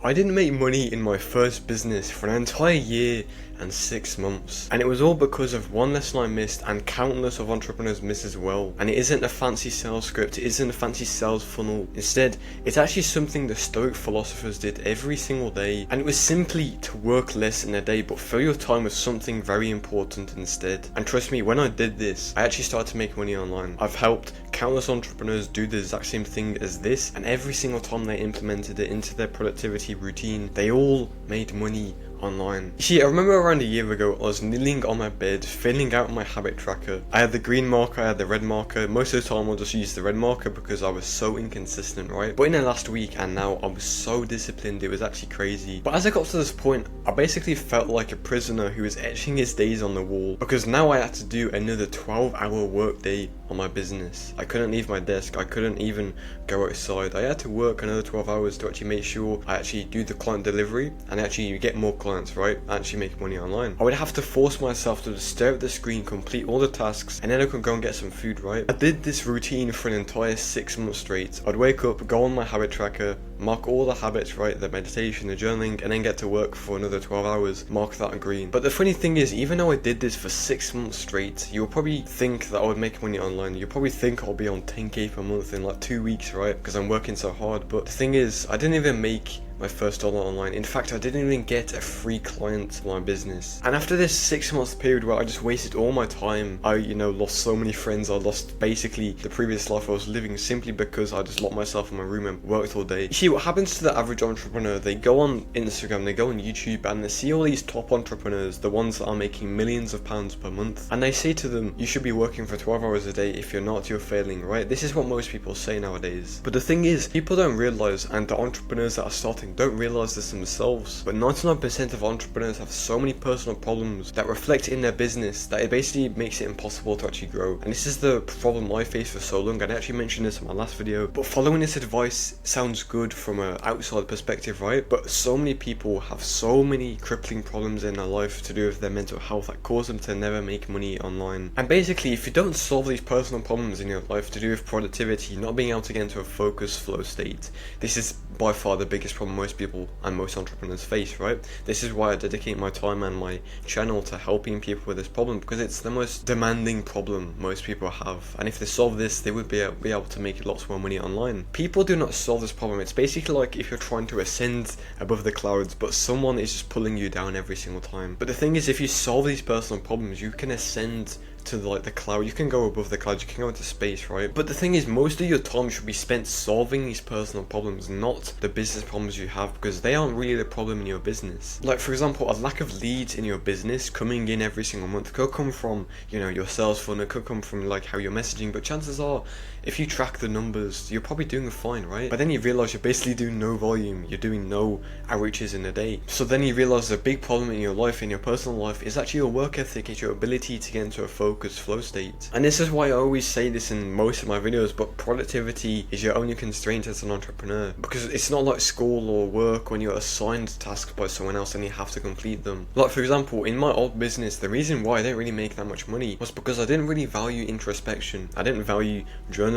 I didn't make money in my first business for an entire year and 6 months, and it was all because of one lesson I missed and countless of entrepreneurs miss as well. And it isn't a fancy sales script, it isn't a fancy sales funnel. Instead, it's actually something the Stoic philosophers did every single day, and it was simply to work less in a day but fill your time with something very important instead. And trust me, when I did this, I actually started to make money online. I've helped countless entrepreneurs do the exact same thing as this, and every single time they implemented it into their productivity routine, they all made money online. You see, I remember around a year ago, I was kneeling on my bed, filling out my habit tracker. I had the green marker, I had the red marker. Most of the time I'll just use the red marker because I was so inconsistent, right? But in the last week and now, I was so disciplined, it was actually crazy. But as I got to this point, I basically felt like a prisoner who was etching his days on the wall, because now I had to do another 12-hour work day on my business. I couldn't leave my desk, I couldn't even go outside. I had to work another 12 hours to actually make sure I actually do the client delivery and actually get more clients, right? Actually make money online. I would have to force myself to just stare at the screen, complete all the tasks, and then I could go and get some food, right? I did this routine for an entire 6 months straight. I'd wake up, go on my habit tracker, mark all the habits, right? The meditation, the journaling, and then get to work for another 12 hours, mark that in green. But the funny thing is, even though I did this for 6 months straight, you'll probably think that I would make money online. You'll probably think I'll be on 10k per month in like 2 weeks, right? Because I'm working so hard. But the thing is, I didn't even make my first dollar online. In fact, I didn't even get a free client for my business. And after this 6 month period where I just wasted all my time, I, lost so many friends. I lost basically the previous life I was living simply because I just locked myself in my room and worked all day. You see, what happens to the average entrepreneur, they go on Instagram, they go on YouTube, and they see all these top entrepreneurs, the ones that are making millions of pounds per month, and they say to them, you should be working for 12 hours a day. If you're not, you're failing, right? This is what most people say nowadays. But the thing is, people don't realize, and the entrepreneurs that are starting don't realize this themselves, but 99% of entrepreneurs have so many personal problems that reflect in their business that it basically makes it impossible to actually grow. And this is the problem I faced for so long. I actually mentioned this in my last video, but following this advice sounds good from an outside perspective, right? But so many people have so many crippling problems in their life to do with their mental health that cause them to never make money online. And basically, if you don't solve these personal problems in your life to do with productivity, not being able to get into a focused flow state, this is by far the biggest problem most people and most entrepreneurs face, right? This is why I dedicate my time and my channel to helping people with this problem, because it's the most demanding problem most people have, and if they solve this, they would be able to make lots more money online. People do not solve this problem. It's basically like if you're trying to ascend above the clouds, but someone is just pulling you down every single time. But the thing is, if you solve these personal problems, you can ascend to the cloud, you can go above the clouds, you can go into space, right? But the thing is, most of your time should be spent solving these personal problems, not the business problems you have, because they aren't really the problem in your business. Like, for example, a lack of leads in your business coming in every single month could come from, your sales funnel, it could come from like how you're messaging, but chances are, if you track the numbers, you're probably doing fine, right? But then you realize you're basically doing no volume, you're doing no outreaches in a day. So then you realize the big problem in your life, in your personal life, is actually your work ethic, it's your ability to get into a focused flow state. And this is why I always say this in most of my videos, but productivity is your only constraint as an entrepreneur, because it's not like school or work when you're assigned tasks by someone else and you have to complete them. Like, for example, in my old business, the reason why I didn't really make that much money was because I didn't really value introspection. I didn't value journaling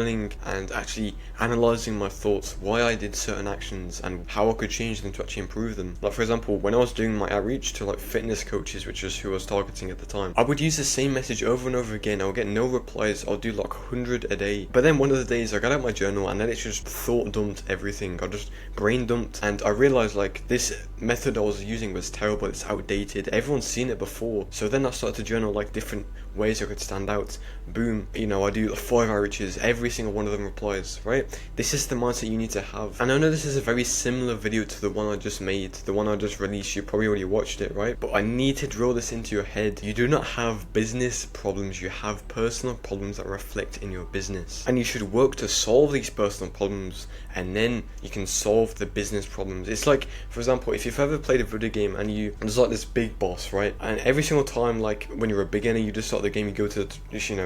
and actually analyzing my thoughts, why I did certain actions and how I could change them to actually improve them. Like, for example, when I was doing my outreach to like fitness coaches, which is who I was targeting at the time, I would use the same message over and over again. I'll get no replies, I'll do like 100 a day. But then one of the days I got out my journal and then it just thought dumped everything. I just brain dumped, and I realized like this method I was using was terrible, it's outdated, everyone's seen it before. So then I started to journal like different ways I could stand out. Boom, I do 5 outreaches, every single one of them replies, right? This is the mindset you need to have. And I know this is a very similar video to the one I just made, the one I just released. You probably already watched it, right? But I need to drill this into your head. You do not have business problems, you have personal problems that reflect in your business, and you should work to solve these personal problems, and then you can solve the business problems. It's like, for example, if you've ever played a video game and there's like this big boss, right? And every single time, like when you're a beginner, you just start the game, you go to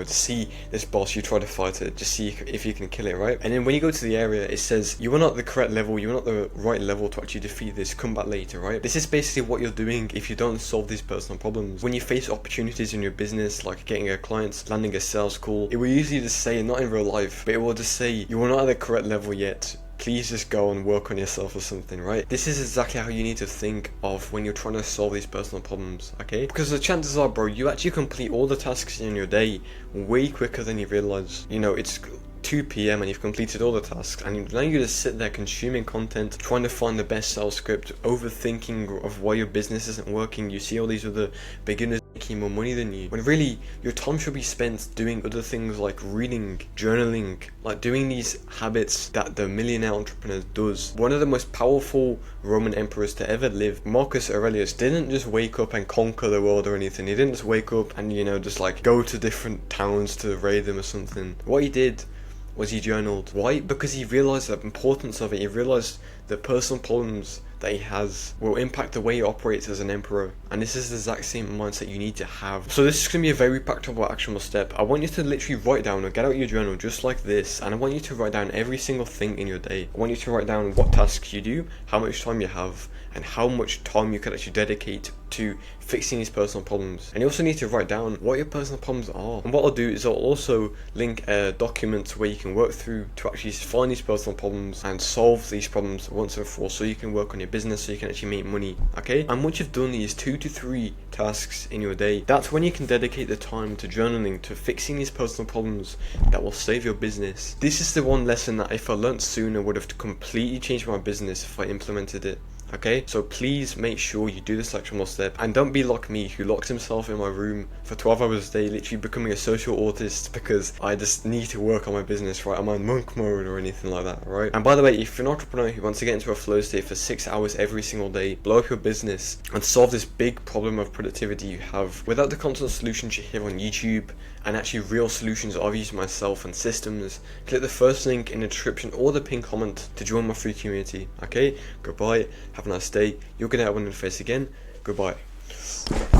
to see this boss, you try to fight it, just see if you can kill it, right? And then when you go to the area, it says you are not the correct level, you are not the right level to actually defeat this, come back later, right? This is basically what you're doing if you don't solve these personal problems. When you face opportunities in your business, like getting a client, landing a sales call, it will usually just say, not in real life, but it will just say you are not at the correct level yet, please just go and work on yourself or something, right? This is exactly how you need to think of when you're trying to solve these personal problems, okay? Because the chances are, bro, you actually complete all the tasks in your day way quicker than you realize. You know, it's 2 p.m. and you've completed all the tasks, and now you just sit there consuming content, trying to find the best sales script, overthinking of why your business isn't working. You see all these other beginners making more money than you, when really your time should be spent doing other things like reading, journaling, like doing these habits that the millionaire entrepreneur does. One of the most powerful Roman emperors to ever live, Marcus Aurelius, didn't just wake up and conquer the world or anything. He didn't just wake up and, you know, just like go to different towns to raid them or something. What he did was he journaled. Why? Because he realized the importance of it. He realized the personal problems that he has will impact the way he operates as an emperor, and this is the exact same mindset you need to have. So this is going to be a very practical, actionable step. I want you to literally write down or get out your journal just like this, and I want you to write down every single thing in your day. I want you to write down what tasks you do, how much time you have, and how much time you can actually dedicate to fixing these personal problems. And you also need to write down what your personal problems are. And what I'll do is I'll also link a document where you can work through to actually find these personal problems and solve these problems once and for all, so you can work on your business, so you can actually make money, okay? And once you've done these 2 to 3 tasks in your day, that's when you can dedicate the time to journaling, to fixing these personal problems that will save your business. This is the one lesson that if I learned sooner would have completely changed my business if I implemented it. Okay, so please make sure you do this actionable step, and don't be like me, who locks himself in my room for 12 hours a day, literally becoming a social autist because I just need to work on my business, right? I'm on monk mode or anything like that, right? And by the way, if you're an entrepreneur who wants to get into a flow state for 6 hours every single day, blow up your business, and solve this big problem of productivity you have without the constant solutions you hear on YouTube, and actually real solutions I've used myself and systems, click the first link in the description or the pinned comment to join my free community. Okay, goodbye, have a nice day. You're gonna have one in the face again. Goodbye.